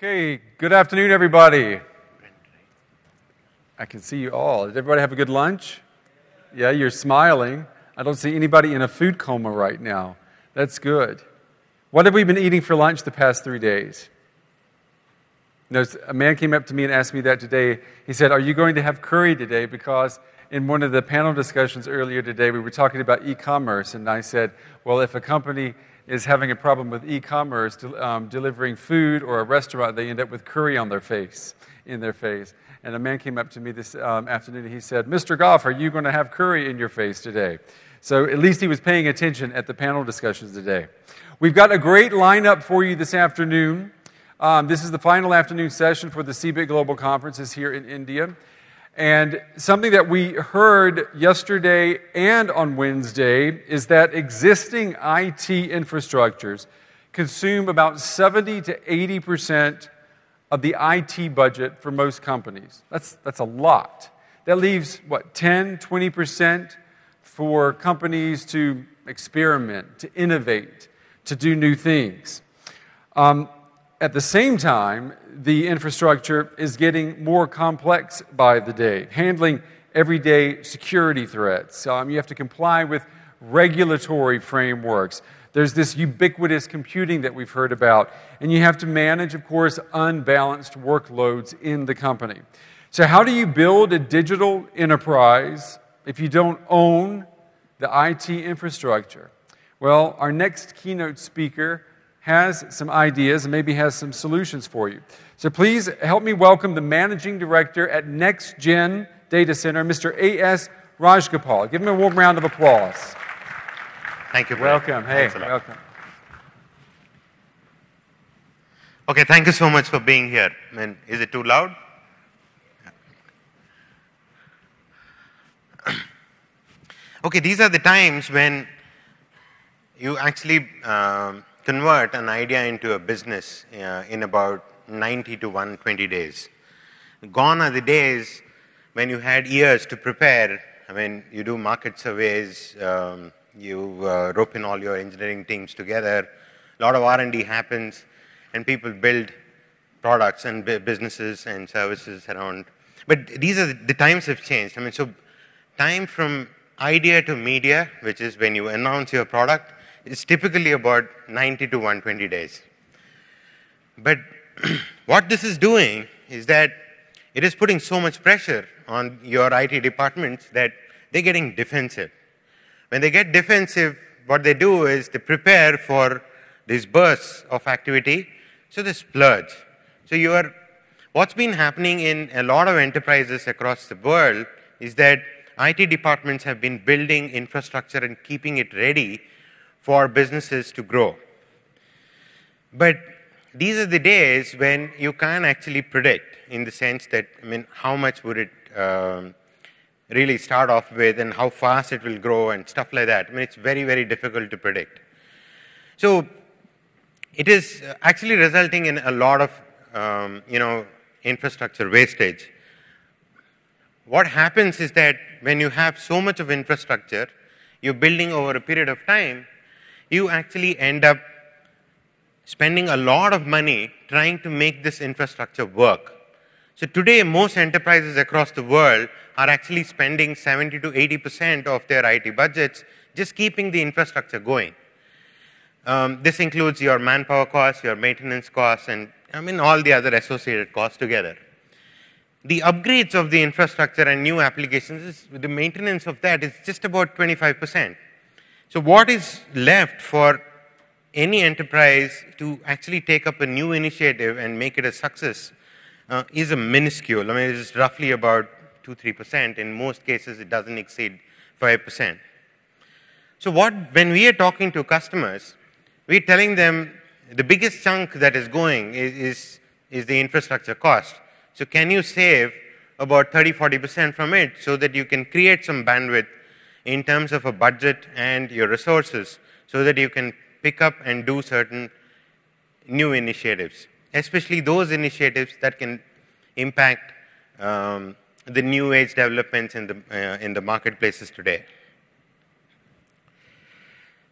Okay, good afternoon, everybody. I can see you all. Did everybody have a good lunch? Yeah, you're smiling. I don't see anybody in a food coma right now. That's good. What have we been eating for lunch the past 3 days? A man came up to me and asked me that today. He said, "Are you going to have curry today?" Because in one of the panel discussions earlier today, we were talking about e-commerce, and I said, well, if a company is having a problem with e-commerce, delivering food, or a restaurant, they end up with curry on their face, in their face. And a man came up to me this afternoon and he said, "Mr. Goff, are you going to have curry in your face today?" So at least he was paying attention at the panel discussions today. We've got a great lineup for you this afternoon. This is the final afternoon session for the CeBIT Global Conference here in India. And something that we heard yesterday and on Wednesday is that existing IT infrastructures consume about 70 to 80% of the IT budget for most companies. That's a lot. That leaves, 10, 20% for companies to experiment, to innovate, to do new things. At the same time, the infrastructure is getting more complex by the day, handling everyday security threats. You have to comply with regulatory frameworks. There's this ubiquitous computing that we've heard about, and you have to manage, of course, unbalanced workloads in the company. So how do you build a digital enterprise if you don't own the IT infrastructure? Well, our next keynote speaker has some ideas and maybe has some solutions for you. So please help me welcome the Managing Director at NxtGen Datacenter, Mr. S Rajgopal. Give him a warm round of applause. Thank you, Brad. Welcome. Hey, welcome. Okay, thank you so much for being here. Is it too loud? Okay, these are the times when you actually convert an idea into a business in about 90 to 120 days. Gone are the days when you had years to prepare. You do market surveys, you rope in all your engineering teams together, a lot of R&D happens, and people build products and businesses and services around. But these are the times have changed. So time from idea to media, which is when you announce your product, it's typically about 90 to 120 days. But what this is doing is that it is putting so much pressure on your IT departments that they're getting defensive. When they get defensive, what they do is they prepare for these bursts of activity, so they splurge. So what's been happening in a lot of enterprises across the world is that IT departments have been building infrastructure and keeping it ready for businesses to grow. But these are the days when you can't actually predict, in the sense that, how much would it really start off with and how fast it will grow and stuff like that. It's very, very difficult to predict. So it is actually resulting in a lot of, infrastructure wastage. What happens is that when you have so much of infrastructure, you're building over a period of time, you actually end up spending a lot of money trying to make this infrastructure work. So today, most enterprises across the world are actually spending 70 to 80% of their IT budgets just keeping the infrastructure going. This includes your manpower costs, your maintenance costs, and all the other associated costs together. The upgrades of the infrastructure and new applications, the maintenance of that is just about 25%. So what is left for any enterprise to actually take up a new initiative and make it a success is a minuscule. It is roughly about 2-3%. In most cases, it doesn't exceed 5%. So when we are talking to customers, we're telling them the biggest chunk that is going is the infrastructure cost. So can you save about 30-40% from it so that you can create some bandwidth in terms of a budget and your resources so that you can pick up and do certain new initiatives, especially those initiatives that can impact the new age developments in the marketplaces today.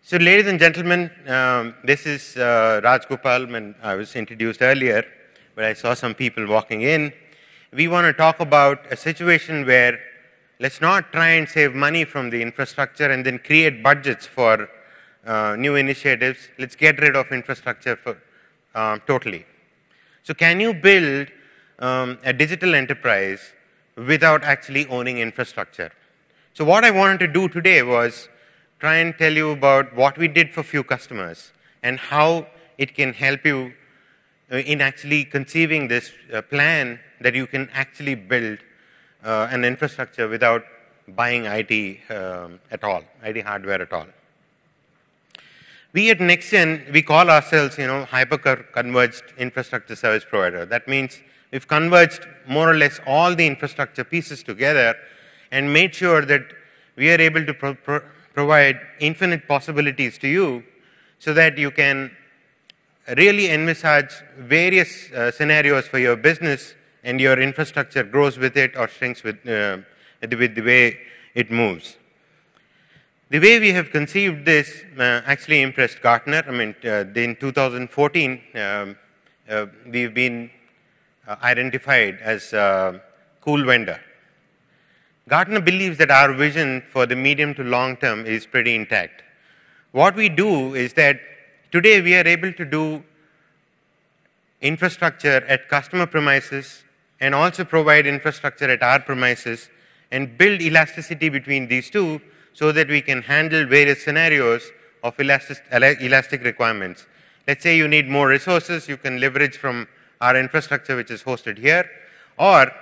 So ladies and gentlemen, this is Rajgopal, and I was introduced earlier. but I saw some people walking in. We want to talk about a situation where let's not try and save money from the infrastructure and then create budgets for new initiatives. Let's get rid of infrastructure for, totally. So can you build a digital enterprise without actually owning infrastructure? So what I wanted to do today was try and tell you about what we did for few customers and how it can help you in actually conceiving this plan that you can actually build an infrastructure without buying IT at all, IT hardware at all. We at NxtGen, we call ourselves, hyper-converged infrastructure service provider. That means we've converged more or less all the infrastructure pieces together and made sure that we are able to provide infinite possibilities to you so that you can really envisage various scenarios for your business and your infrastructure grows with it or shrinks with the way it moves. The way we have conceived this actually impressed Gartner. I mean, in 2014, we've been identified as a cool vendor. Gartner believes that our vision for the medium to long term is pretty intact. What we do is that today we are able to do infrastructure at customer premises and also provide infrastructure at our premises and build elasticity between these two so that we can handle various scenarios of elastic requirements. Let's say you need more resources, you can leverage from our infrastructure which is hosted here, or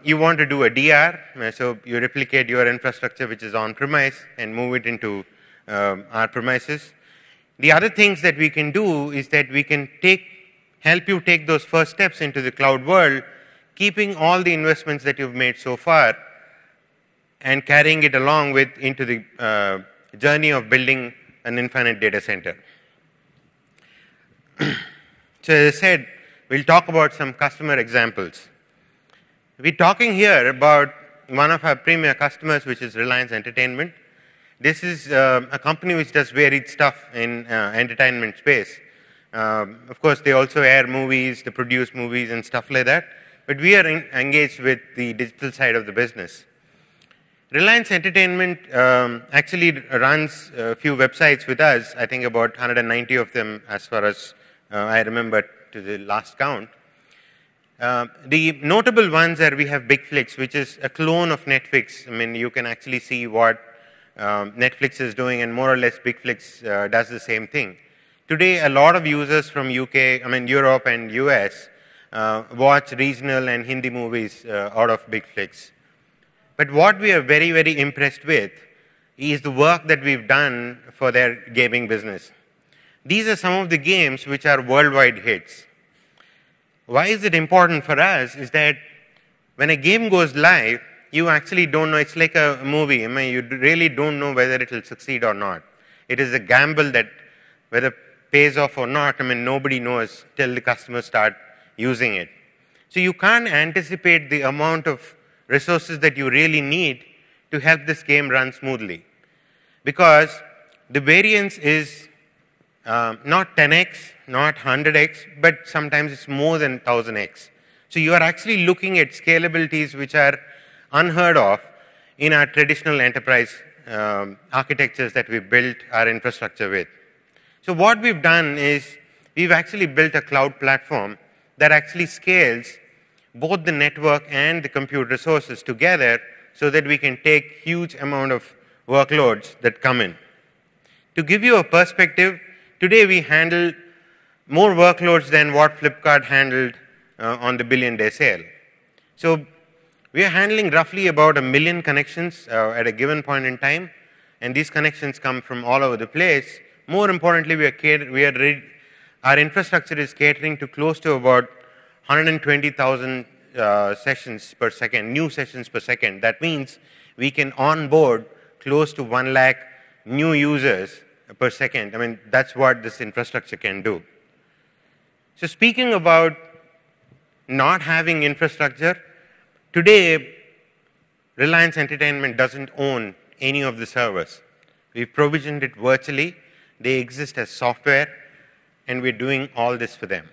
you want to do a DR, so you replicate your infrastructure which is on-premise and move it into our premises. The other things that we can do is that we can help you take those first steps into the cloud world, keeping all the investments that you've made so far and carrying it along with into the journey of building an infinite data center. So as I said, we'll talk about some customer examples. We're talking here about one of our premier customers, which is Reliance Entertainment. This is a company which does varied stuff in entertainment space. Of course, they also air movies, they produce movies and stuff like that. But we are engaged with the digital side of the business. Reliance Entertainment actually runs a few websites with us, I think about 190 of them as far as I remember to the last count. The notable ones are we have BigFlix, which is a clone of Netflix. I mean, you can actually see what Netflix is doing, and more or less BigFlix does the same thing. Today, a lot of users from Europe and US watch regional and Hindi movies out of BigFlix. But what we are very, very impressed with is the work that we've done for their gaming business. These are some of the games which are worldwide hits. Why is it important for us is that when a game goes live, you actually don't know. It's like a movie. I mean, you really don't know whether it will succeed or not. It is a gamble that whether it pays off or not, I mean, nobody knows till the customers start using it. So you can't anticipate the amount of resources that you really need to help this game run smoothly. Because the variance is not 10x, not 100x, but sometimes it's more than 1000x. So you are actually looking at scalabilities which are unheard of in our traditional enterprise architectures that we built our infrastructure with. So what we've done is we've actually built a cloud platform that actually scales both the network and the compute resources together so that we can take huge amount of workloads that come in. To give you a perspective, today we handle more workloads than what Flipkart handled on the billion-day sale. So we are handling roughly about 1 million connections at a given point in time, and these connections come from all over the place. More importantly, our infrastructure is catering to close to about 120,000 sessions per second, new sessions per second. That means we can onboard close to 1 lakh new users per second. I mean, that's what this infrastructure can do. So speaking about not having infrastructure, today Reliance Entertainment doesn't own any of the servers. We've provisioned it virtually. They exist as software, and we're doing all this for them.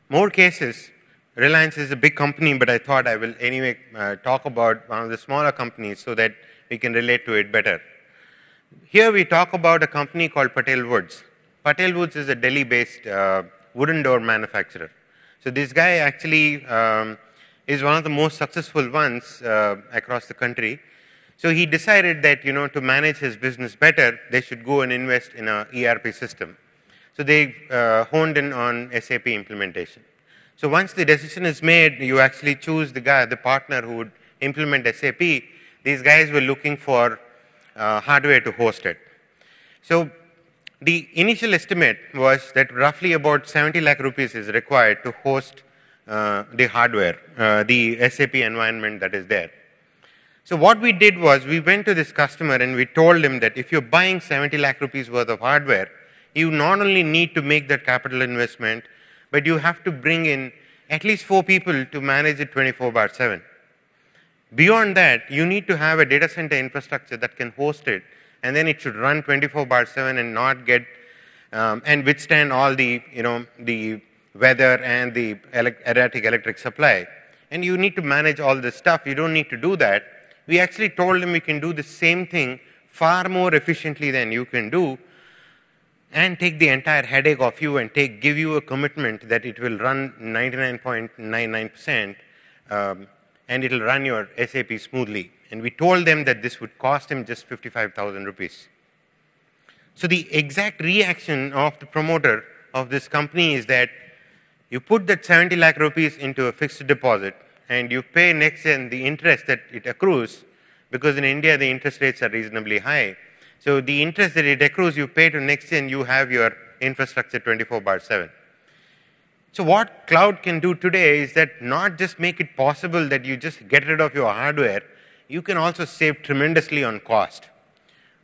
more cases, Reliance is a big company, but I thought I will anyway talk about one of the smaller companies so that we can relate to it better. Here we talk about a company called Patel Woods. Patel Woods is a Delhi-based wooden door manufacturer. So this guy actually is one of the most successful ones across the country. So he decided that, to manage his business better, they should go and invest in an ERP system. So they honed in on SAP implementation. So once the decision is made, you actually choose the partner who would implement SAP. These guys were looking for hardware to host it. So the initial estimate was that roughly about 70 lakh rupees is required to host the hardware, the SAP environment that is there. So what we did was we went to this customer and we told him that if you're buying 70 lakh rupees worth of hardware, you not only need to make that capital investment, but you have to bring in at least 4 people to manage it 24/7. Beyond that, you need to have a data center infrastructure that can host it, and then it should run 24/7 and not get and withstand all the the weather and the erratic electric supply. And you need to manage all this stuff. You don't need to do that. We actually told him we can do the same thing far more efficiently than you can do, and take the entire headache off you and give you a commitment that it will run 99.99%. And it will run your SAP smoothly. And we told them that this would cost him just 55,000 rupees. So the exact reaction of the promoter of this company is that you put that 70 lakh rupees into a fixed deposit and you pay NxtGen the interest that it accrues, because in India the interest rates are reasonably high. So the interest that it accrues, you pay to NxtGen, you have your infrastructure 24/7. So what cloud can do today is that not just make it possible that you just get rid of your hardware, you can also save tremendously on cost.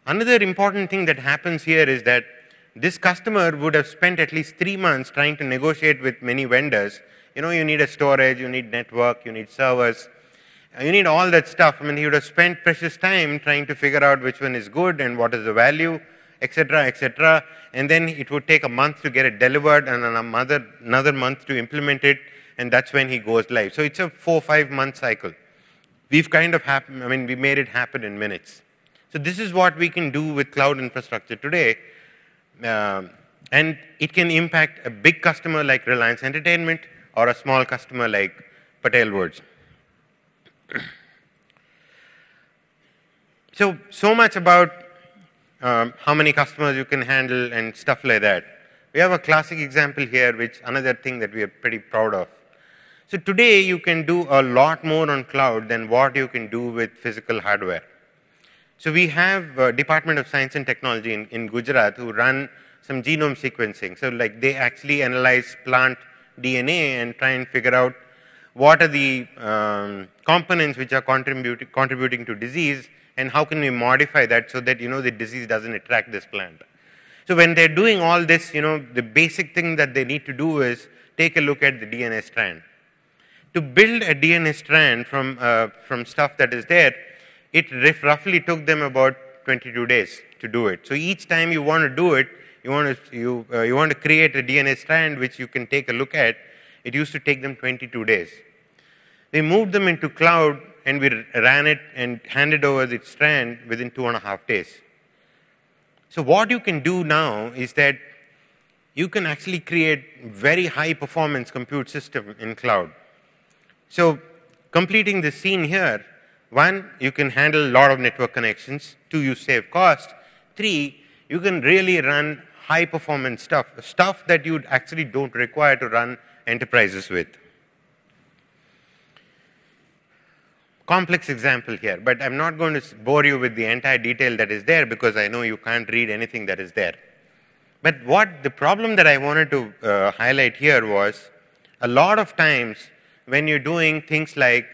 Another important thing that happens here is that this customer would have spent at least 3 months trying to negotiate with many vendors. You need a storage, you need network, you need servers, you need all that stuff. I mean, he would have spent precious time trying to figure out which one is good and what is the value, etc., etc. And then it would take a month to get it delivered and another month to implement it, and that's when he goes live. So it's a 4-5 month cycle. We made it happen in minutes. So this is what we can do with cloud infrastructure today, and it can impact a big customer like Reliance Entertainment or a small customer like Patel Woods. So much about how many customers you can handle and stuff like that. We have a classic example here, which another thing that we are pretty proud of. So today you can do a lot more on cloud than what you can do with physical hardware. So we have Department of Science and Technology in Gujarat who run some genome sequencing. So like they actually analyze plant DNA and try and figure out what are the components which are contributing to disease, and how can we modify that so that the disease doesn't attract this plant. So when they're doing all this, the basic thing that they need to do is take a look at the DNA strand. To build a DNA strand from stuff that is there, it roughly took them about 22 days to do it. So each time you want to do it, you want to create a DNA strand which you can take a look at. It used to take them 22 days. They moved them into cloud, and we ran it and handed over the strand within 2.5 days. So what you can do now is that you can actually create very high performance compute system in cloud. So completing the scene here, 1, you can handle a lot of network connections. 2, you save cost. 3, you can really run high performance stuff that you actually don't require to run enterprises with. Complex example here, but I'm not going to bore you with the entire detail that is there because I know you can't read anything that is there. But the problem that I wanted to highlight here was a lot of times when you're doing things like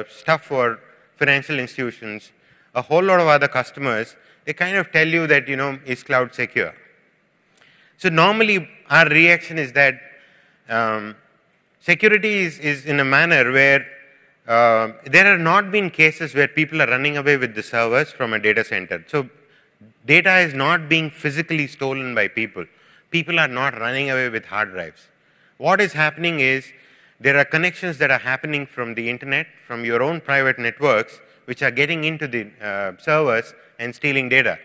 stuff for financial institutions, a whole lot of other customers, they kind of tell you that, is cloud secure? So normally our reaction is that security is in a manner where there have not been cases where people are running away with the servers from a data center. So data is not being physically stolen by people. People are not running away with hard drives. What is happening is there are connections that are happening from the internet, from your own private networks, which are getting into the servers and stealing data.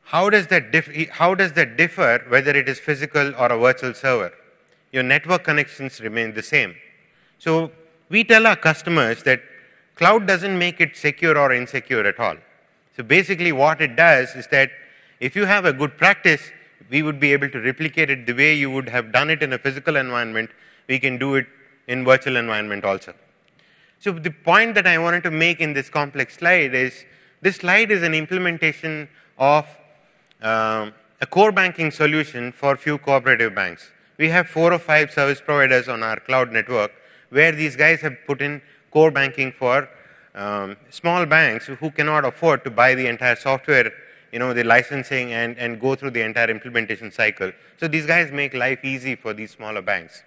How does that differ whether it is physical or a virtual server? Your network connections remain the same. So we tell our customers that cloud doesn't make it secure or insecure at all. So basically what it does is that if you have a good practice, we would be able to replicate it the way you would have done it in a physical environment. We can do it in virtual environment also. So the point that I wanted to make in this complex slide is, this slide is an implementation of a core banking solution for few cooperative banks. We have 4 or 5 service providers on our cloud network where these guys have put in core banking for small banks who cannot afford to buy the entire software, the licensing and go through the entire implementation cycle. So these guys make life easy for these smaller banks.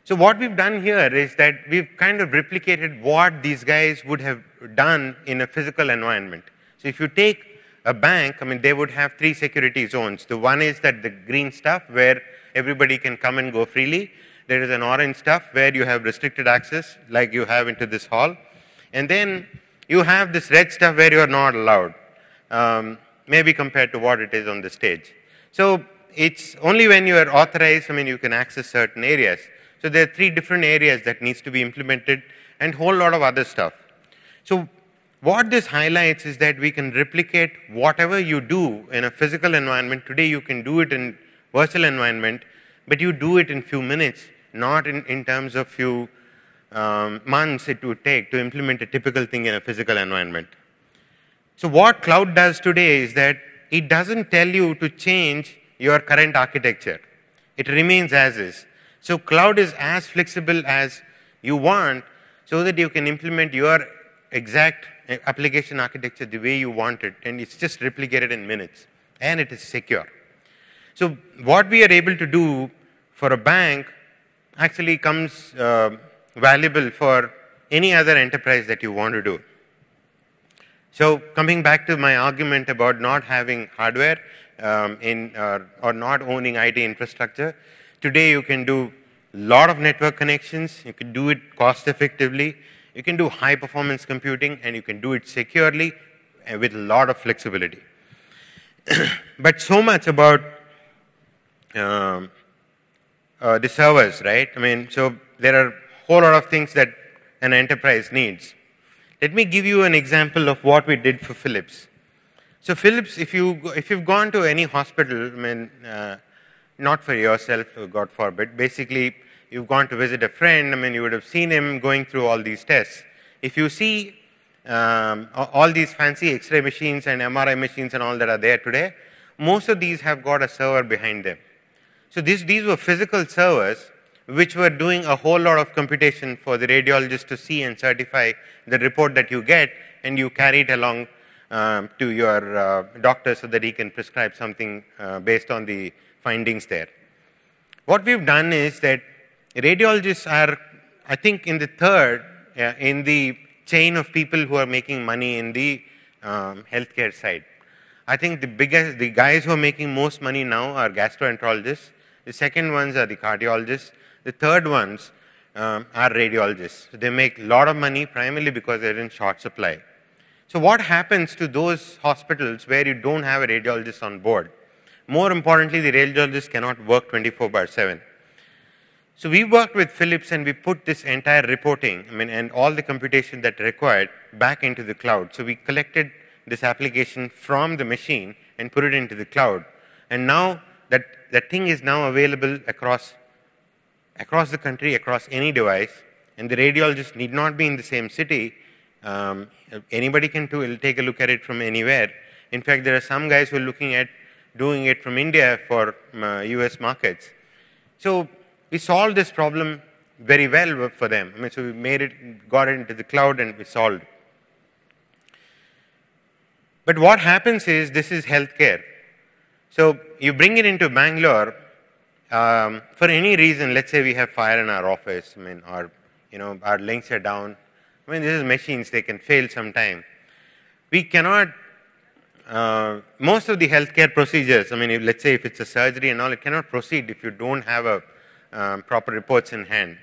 So what we've done here is that we've kind of replicated what these guys would have done in a physical environment. So if you take a bank, they would have 3 security zones. The one is that the green stuff where everybody can come and go freely. There is an orange stuff where you have restricted access, like you have into this hall. And then you have this red stuff where you are not allowed, maybe compared to what it is on the stage. So it's only when you are authorized, you can access certain areas. So there are 3 different areas that needs to be implemented and a whole lot of other stuff. So what this highlights is that we can replicate whatever you do in a physical environment. Today you can do it in virtual environment, but you do it in few minutes, not in terms of few months it would take to implement a typical thing in a physical environment. So what cloud does today is that it doesn't tell you to change your current architecture. It remains as is. So cloud is as flexible as you want so that you can implement your exact application architecture the way you want it, and it's just replicated in minutes, and it is secure. So what we are able to do for a bank actually comes valuable for any other enterprise that you want to do. So coming back to my argument about not having hardware or not owning IT infrastructure, today you can do a lot of network connections, you can do it cost effectively, you can do high performance computing, and you can do it securely and with a lot of flexibility. But so much about the servers, right? So there are a whole lot of things that an enterprise needs. Let me give you an example of what we did for Philips. So Philips, if you've gone to any hospital, not for yourself, God forbid, basically you've gone to visit a friend, you would have seen him going through all these tests. If you see all these fancy X-ray machines and MRI machines and all that are there today, most of these have got a server behind them. So these were physical servers which were doing a whole lot of computation for the radiologist to see and certify the report that you get, and you carry it along to your doctor so that he can prescribe something based on the findings there. What we've done is that radiologists are, I think, in the third in the chain of people who are making money in the healthcare side. I think the guys who are making most money now are gastroenterologists. The second ones are the cardiologists. The third ones are radiologists. So they make a lot of money primarily because they're in short supply. So what happens to those hospitals where you don't have a radiologist on board? More importantly, the radiologist cannot work 24/7. So we worked with Philips and we put this entire reporting, and all the computation that required back into the cloud. So we collected this application from the machine and put it into the cloud. And now that thing is now available across the country, across any device, and the radiologist need not be in the same city. Anybody can take a look at it from anywhere. In fact, there are some guys who are looking at doing it from India for US markets. So we solved this problem very well for them. So we got it into the cloud, and we solved. But what happens is, this is healthcare. So you bring it into Bangalore, for any reason, let's say we have fire in our office, or our links are down. This is machines, they can fail sometime. We cannot most of the healthcare procedures, I mean, let's say if it's a surgery and all, it cannot proceed if you don't have a proper reports in hand.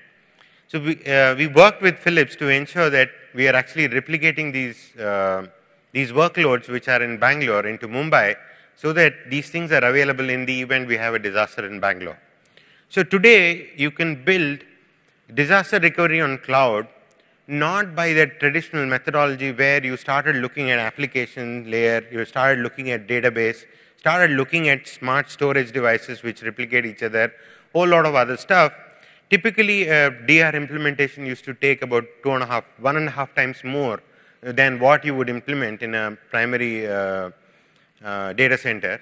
So we worked with Philips to ensure that we are actually replicating these workloads which are in Bangalore into Mumbai, so that these things are available in the event we have a disaster in Bangalore. So today you can build disaster recovery on cloud not by that traditional methodology where you started looking at application layer, you started looking at database, started looking at smart storage devices which replicate each other, whole lot of other stuff. Typically, a DR implementation used to take about 1.5 times more than what you would implement in a primary data center.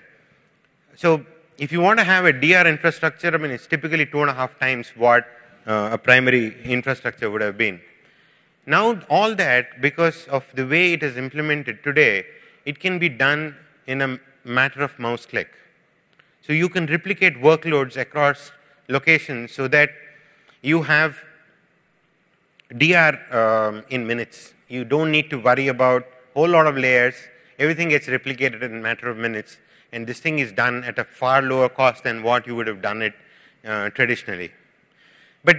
So if you want to have a DR infrastructure, I mean, it's typically 2.5 times what a primary infrastructure would have been. Now, all that, because of the way it is implemented today, it can be done in a matter of mouse click. So you can replicate workloads across locations so that you have DR in minutes. You don't need to worry about a whole lot of layers. Everything gets replicated in a matter of minutes. And this thing is done at a far lower cost than what you would have done it traditionally. But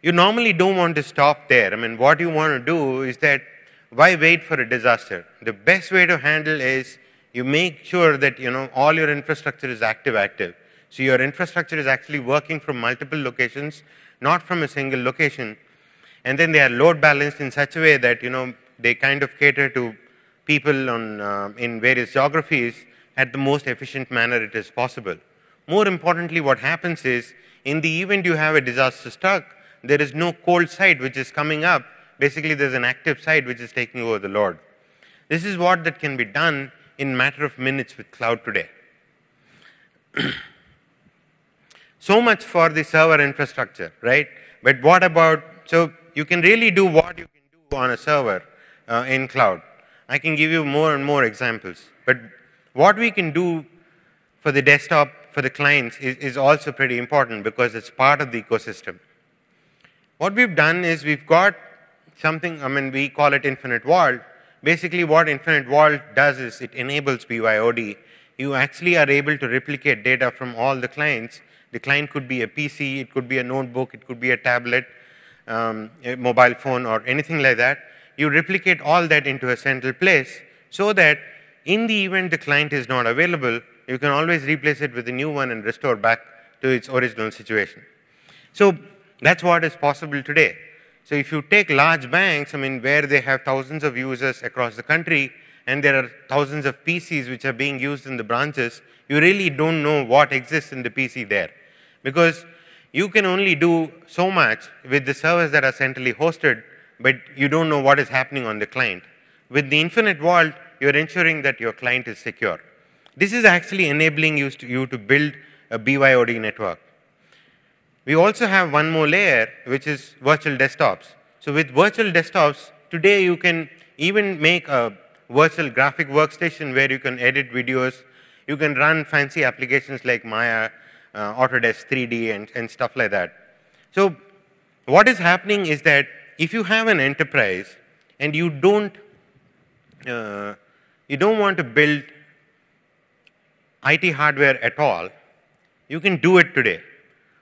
you normally don't want to stop there. I mean, what you want to do is that, why wait for a disaster? The best way to handle is you make sure that, you know, all your infrastructure is active. So your infrastructure is actually working from multiple locations, not from a single location. And then they are load balanced in such a way that, you know, they kind of cater to people on, in various geographies at the most efficient manner it is possible. More importantly, what happens is, in the event you have a disaster struck, there is no cold site which is coming up. Basically, there's an active site which is taking over the load. This is what that can be done in a matter of minutes with cloud today. So much for the server infrastructure, right? But what about, so you can really do what you can do on a server in cloud. I can give you more and more examples. But what we can do for the desktop, for the clients, is also pretty important because it's part of the ecosystem. What we've done is we've got something, I mean, we call it Infinite Vault. Basically, what Infinite Vault does is it enables BYOD. You actually are able to replicate data from all the clients. The client could be a PC, it could be a notebook, it could be a tablet, a mobile phone, or anything like that. You replicate all that into a central place so that in the event the client is not available, you can always replace it with a new one and restore back to its original situation. So that's what is possible today. So if you take large banks, I mean, where they have thousands of users across the country and there are thousands of PCs which are being used in the branches, you really don't know what exists in the PC there. Because you can only do so much with the servers that are centrally hosted, but you don't know what is happening on the client. With the Infinite Vault, you're ensuring that your client is secure. This is actually enabling you to build a BYOD network. We also have one more layer, which is virtual desktops. So with virtual desktops, today you can even make a virtual graphic workstation where you can edit videos. You can run fancy applications like Maya, Autodesk 3D, and stuff like that. So what is happening is that if you have an enterprise and you don't want to build IT hardware at all, you can do it today.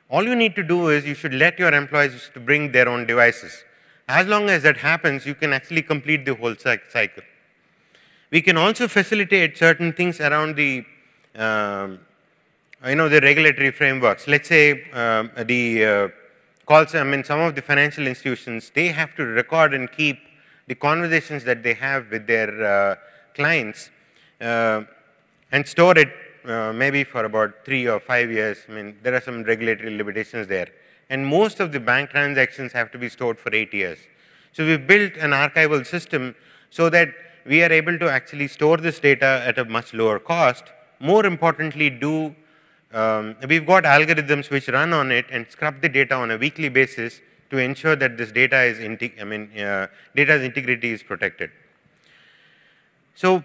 All you need to do is you should let your employees to bring their own devices. As long as that happens, you can actually complete the whole cycle. We can also facilitate certain things around the the regulatory frameworks. Let's say calls, I mean, some of the financial institutions, they have to record and keep the conversations that they have with their clients and store it maybe for about 3 or 5 years. I mean, there are some regulatory limitations there. And most of the bank transactions have to be stored for 8 years. So we've built an archival system so that we are able to actually store this data at a much lower cost. More importantly, we've got algorithms which run on it and scrub the data on a weekly basis to ensure that this data is data's integrity is protected. So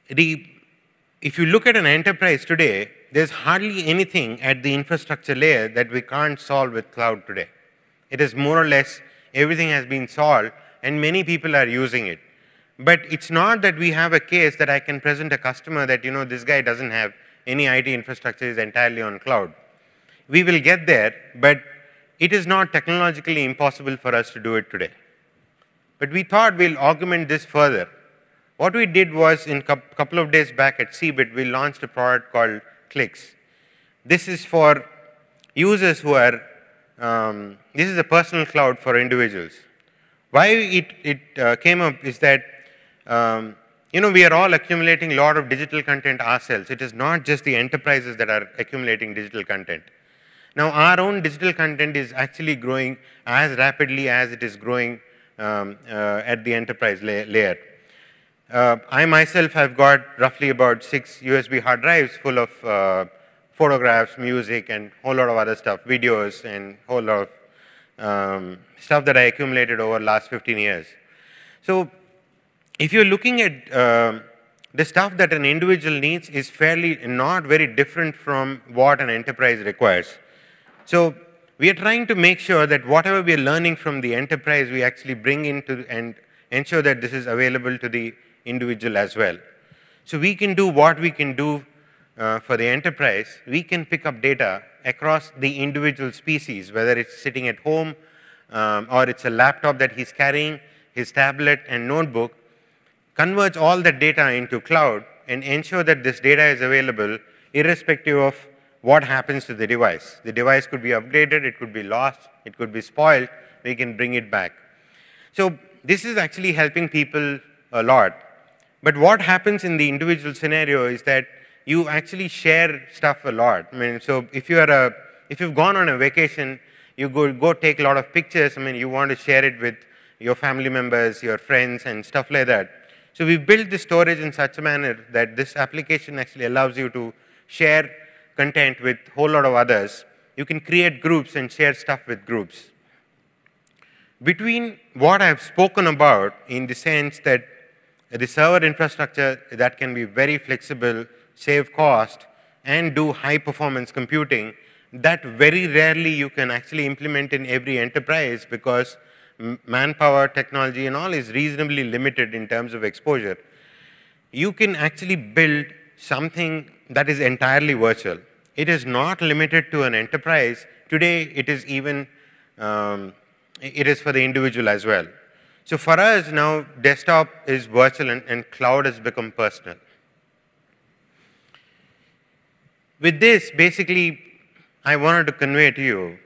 if you look at an enterprise today, there's hardly anything at the infrastructure layer that we can't solve with cloud today. It is more or less everything has been solved and many people are using it. But it's not that we have a case that I can present a customer that, this guy doesn't have any IT infrastructure, is entirely on cloud. We will get there, but it is not technologically impossible for us to do it today. But we thought we'll augment this further. What we did was, in a couple of days back at CeBIT, we launched a product called Clicks. This is for users who are, this is a personal cloud for individuals. Why it came up is that, we are all accumulating a lot of digital content ourselves. It is not just the enterprises that are accumulating digital content. Now, our own digital content is actually growing as rapidly as it is growing at the enterprise layer. I myself have got roughly about 6 USB hard drives full of photographs, music, and a whole lot of other stuff, videos, and a whole lot of stuff that I accumulated over the last 15 years. So if you're looking at the stuff that an individual needs is fairly not very different from what an enterprise requires. So we are trying to make sure that whatever we are learning from the enterprise, we actually bring into and ensure that this is available to the individual as well. So we can do what we can do for the enterprise. We can pick up data across the individual species, whether it's sitting at home or it's a laptop that he's carrying, his tablet and notebook, converge all that data into cloud and ensure that this data is available irrespective of what happens to the device. The device could be upgraded, it could be lost, it could be spoiled, we can bring it back. So this is actually helping people a lot. But what happens in the individual scenario is that you actually share stuff a lot. I mean, so if you've gone on a vacation, you go take a lot of pictures. I mean, you want to share it with your family members, your friends, and stuff like that. So we built the storage in such a manner that this application actually allows you to share content with a whole lot of others. You can create groups and share stuff with groups. Between what I've spoken about in the sense that the server infrastructure that can be very flexible, save cost, and do high performance computing, that very rarely you can actually implement in every enterprise because manpower, technology, and all is reasonably limited in terms of exposure. You can actually build something that is entirely virtual. It is not limited to an enterprise. Today, it is even, it is for the individual as well. So for us now, desktop is virtual and cloud has become personal. With this, basically, I wanted to convey to you